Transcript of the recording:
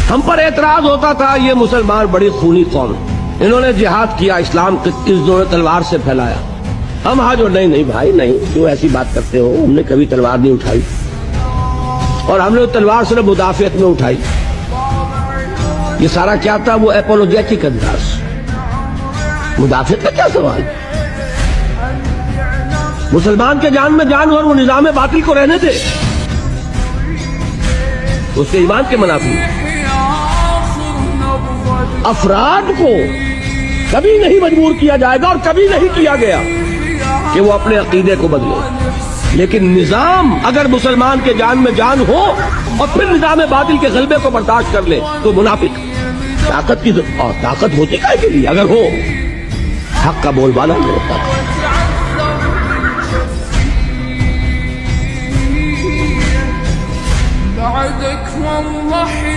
ہم پر اعتراض ہوتا تھا یہ مسلمان بڑی خونی قوم، انہوں نے جہاد کیا، اسلام انہوں نے تلوار سے پھیلایا۔ ہم جو نہیں بھائی نہیں، کیوں ایسی بات کرتے ہو، ہم نے کبھی تلوار نہیں اٹھائی، اور ہم نے تلوار صرف مدافعت میں اٹھائی۔ یہ سارا کیا تھا؟ وہ اپولوجیٹک انداز، مدافعت کا کیا سوال؟ مسلمان کے جان میں جان اور وہ نظام باطل کو رہنے دے، اس کے ایمان کے منافی۔ افراد کو کبھی نہیں مجبور کیا جائے گا اور کبھی نہیں کیا گیا کہ وہ اپنے عقیدے کو بدلے، لیکن نظام اگر مسلمان کے جان میں جان ہو اور پھر نظام باطل کے غلبے کو برداشت کر لے تو منافق۔ طاقت کی اور طاقت ہوتی ہے کے لیے، اگر ہو حق کا بول بالا نہیں ہوتا۔ بعدك والله